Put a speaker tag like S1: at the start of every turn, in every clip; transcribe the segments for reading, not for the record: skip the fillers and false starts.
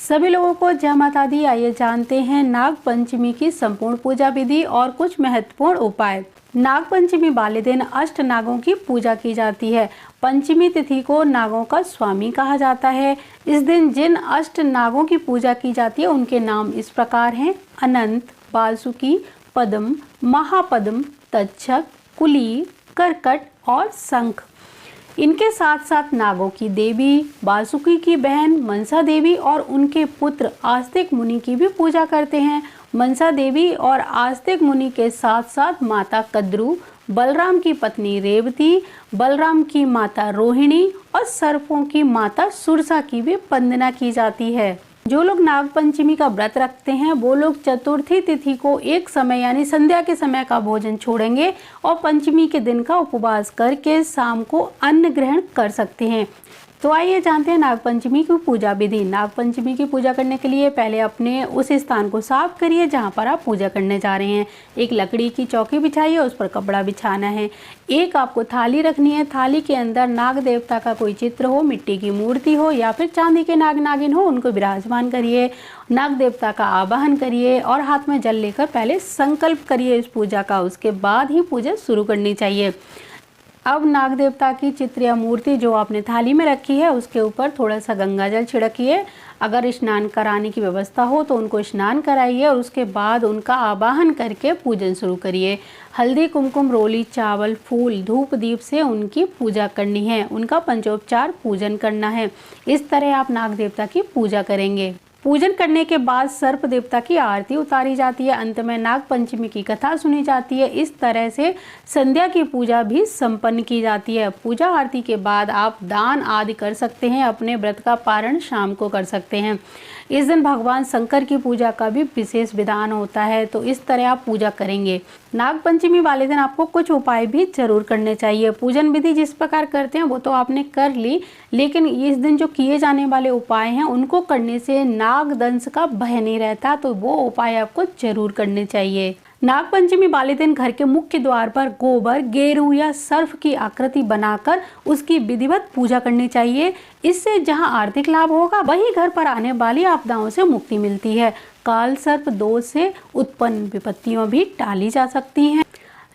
S1: सभी लोगों को जय माता दी। आइए जानते हैं नाग पंचमी की संपूर्ण पूजा विधि और कुछ महत्वपूर्ण उपाय। नाग पंचमी वाले दिन अष्ट नागों की पूजा की जाती है। पंचमी तिथि को नागों का स्वामी कहा जाता है। इस दिन जिन अष्ट नागों की पूजा की जाती है उनके नाम इस प्रकार हैं: अनंत, वासुकी, पद्म, महापद्म, तक्षक, कुली, करकट और शंख। इनके साथ साथ नागों की देवी, वासुकी की बहन मनसा देवी और उनके पुत्र आस्तिक मुनि की भी पूजा करते हैं। मनसा देवी और आस्तिक मुनि के साथ साथ माता कद्रू, बलराम की पत्नी रेवती, बलराम की माता रोहिणी और सर्पों की माता सुरसा की भी वंदना की जाती है। जो लोग नाग पंचमी का व्रत रखते हैं वो लोग चतुर्थी तिथि को एक समय यानी संध्या के समय का भोजन छोड़ेंगे और पंचमी के दिन का उपवास करके शाम को अन्न ग्रहण कर सकते हैं। तो आइए जानते हैं नाग पंचमी की पूजा विधि। नाग पंचमी की पूजा करने के लिए पहले अपने उस स्थान को साफ करिए जहाँ पर आप पूजा करने जा रहे हैं। एक लकड़ी की चौकी बिछाइए, उस पर कपड़ा बिछाना है। एक आपको थाली रखनी है। थाली के अंदर नाग देवता का कोई चित्र हो, मिट्टी की मूर्ति हो या फिर चांदी के नाग नागिन हो, उनको विराजमान करिए। नाग देवता का आवाहन करिए और हाथ में जल लेकर पहले संकल्प करिए इस पूजा का। उसके बाद ही पूजा शुरू करनी चाहिए। अब नाग देवता की चित्र या मूर्ति जो आपने थाली में रखी है उसके ऊपर थोड़ा सा गंगा जल छिड़किए। अगर स्नान कराने की व्यवस्था हो तो उनको स्नान कराइए और उसके बाद उनका आवाहन करके पूजन शुरू करिए। हल्दी, कुमकुम, रोली, चावल, फूल, धूप, दीप से उनकी पूजा करनी है। उनका पंचोपचार पूजन करना है। इस तरह आप नाग देवता की पूजा करेंगे। पूजन करने के बाद सर्प देवता की आरती उतारी जाती है। अंत में नाग पंचमी की कथा सुनी जाती है। इस तरह से संध्या की पूजा भी संपन्न की जाती है। पूजा आरती के बाद आप दान आदि कर सकते हैं। अपने व्रत का पारण शाम को कर सकते हैं। इस दिन भगवान शंकर की पूजा का भी विशेष विधान होता है। तो इस तरह आप पूजा करेंगे। नाग पंचमी वाले दिन आपको कुछ उपाय भी जरूर करने चाहिए। पूजन विधि जिस प्रकार करते हैं वो तो आपने कर ली, लेकिन इस दिन जो किए जाने वाले उपाय हैं उनको करने से नाग दंश का भय नहीं रहता। तो वो उपाय आपको जरूर करने चाहिए। नाग पंचमी वाले दिन घर के मुख्य द्वार पर गोबर, गेरू या सर्फ की आकृति बनाकर उसकी विधिवत पूजा करनी चाहिए। इससे जहां आर्थिक लाभ होगा वहीं घर पर आने वाली आपदाओं से मुक्ति मिलती है। काल सर्प दोष से उत्पन्न विपत्तियां भी टाली जा सकती हैं।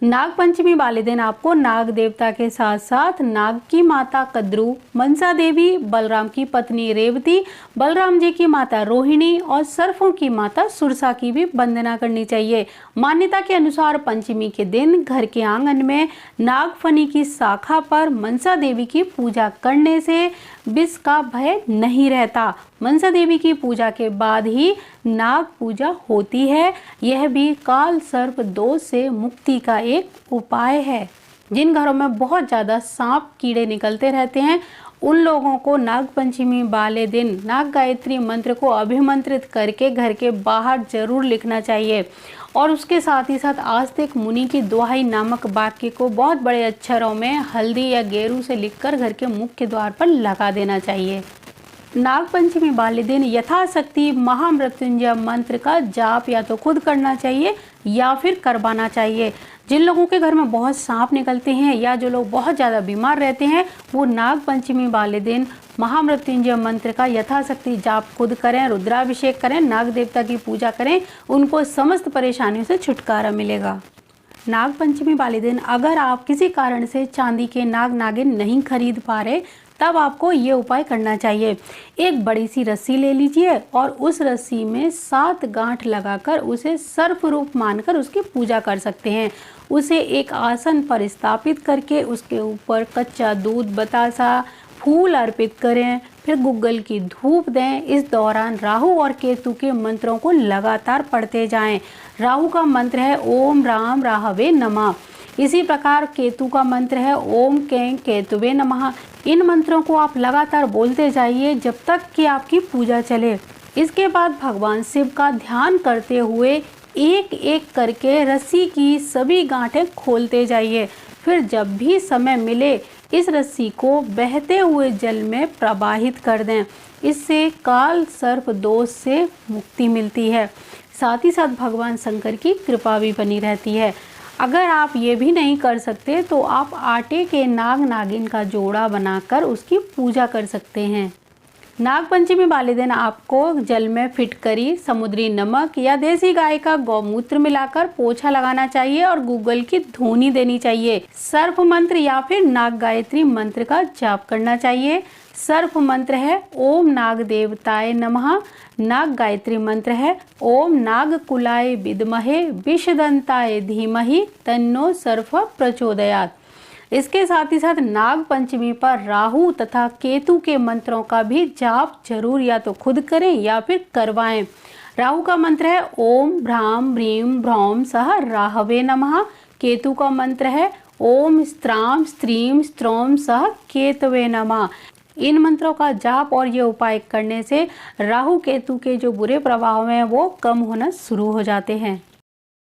S1: नाग पंचमी वाले दिन आपको नाग देवता के साथ साथ नाग की माता कद्रू, मनसा देवी, बलराम की पत्नी रेवती, बलराम जी की माता रोहिणी और सर्पों की माता सुरसा की भी वंदना करनी चाहिए। मान्यता के अनुसार पंचमी के दिन घर के आंगन में नागफनी की शाखा पर मनसा देवी की पूजा करने से विष का भय नहीं रहता। मनसा देवी की पूजा के बाद ही नाग पूजा होती है। यह भी काल सर्प दोष से मुक्ति का एक उपाय है। जिन घरों में बहुत ज़्यादा सांप कीड़े निकलते रहते हैं उन लोगों को नाग पंचमी वाले दिन नाग गायत्री मंत्र को अभिमंत्रित करके घर के बाहर जरूर लिखना चाहिए और उसके साथ ही साथ आस्तिक मुनि की दुहाई नामक वाक्य को बहुत बड़े अक्षरों में हल्दी या गेरू से लिखकर घर के मुख्य द्वार पर लगा देना चाहिए। नाग पंचमी वाले दिन यथाशक्ति महामृत्युंजय मंत्र का जाप या तो खुद करना चाहिए या फिर करवाना चाहिए। जिन लोगों के घर में बहुत सांप निकलते हैं या जो लोग बहुत ज़्यादा बीमार रहते हैं वो नाग पंचमी वाले दिन महामृत्युंजय मंत्र का यथाशक्ति जाप खुद करें, रुद्राभिषेक करें, नाग देवता की पूजा करें। उनको समस्त परेशानियों से छुटकारा मिलेगा। नाग पंचमी वाले दिन अगर आप किसी कारण से चांदी के नाग नागिन नहीं खरीद पा रहे तब आपको ये उपाय करना चाहिए। एक बड़ी सी रस्सी ले लीजिए और उस रस्सी में 7 गांठ लगाकर उसे सर्प रूप मानकर उसकी पूजा कर सकते हैं। उसे एक आसन पर स्थापित करके उसके ऊपर कच्चा दूध, बतासा, फूल अर्पित करें, फिर गुग्गल की धूप दें। इस दौरान राहु और केतु के मंत्रों को लगातार पढ़ते जाएं। राहु का मंत्र है ओम राम राहवे नमः। इसी प्रकार केतु का मंत्र है ओम कैं केतुवे नमः। इन मंत्रों को आप लगातार बोलते जाइए जब तक कि आपकी पूजा चले। इसके बाद भगवान शिव का ध्यान करते हुए एक एक करके रस्सी की सभी गांठें खोलते जाइए। फिर जब भी समय मिले इस रस्सी को बहते हुए जल में प्रवाहित कर दें। इससे काल सर्प दोष से मुक्ति मिलती है। साथ ही साथ भगवान शंकर की कृपा भी बनी रहती है। अगर आप ये भी नहीं कर सकते तो आप आटे के नाग नागिन का जोड़ा बनाकर उसकी पूजा कर सकते हैं। नागपंचमी वाले दिन आपको जल में फिटकरी, समुद्री नमक या देसी गाय का गौमूत्र मिलाकर पोछा लगाना चाहिए और गूगल की धूनी देनी चाहिए। सर्प मंत्र या फिर नाग गायत्री मंत्र का जाप करना चाहिए। सर्प मंत्र है ओम नाग देवताय नमः। नाग गायत्री मंत्र है ओम नाग कुलाय विद्महे विषदंताय धीमहि तन्नो सर्प प्रचोदयात्। इसके साथ ही साथ नाग पंचमी पर राहु तथा केतु के मंत्रों का भी जाप जरूर या तो खुद करें या फिर करवाएं। राहु का मंत्र है ओम भ्राम ब्रीम भ्रौम सह राहवे नमः। केतु का मंत्र है ओम स्त्राम स्त्रीम स्त्रोम सह केतवे नमः। इन मंत्रों का जाप और ये उपाय करने से राहु केतु के जो बुरे प्रभाव हैं वो कम होना शुरू हो जाते हैं।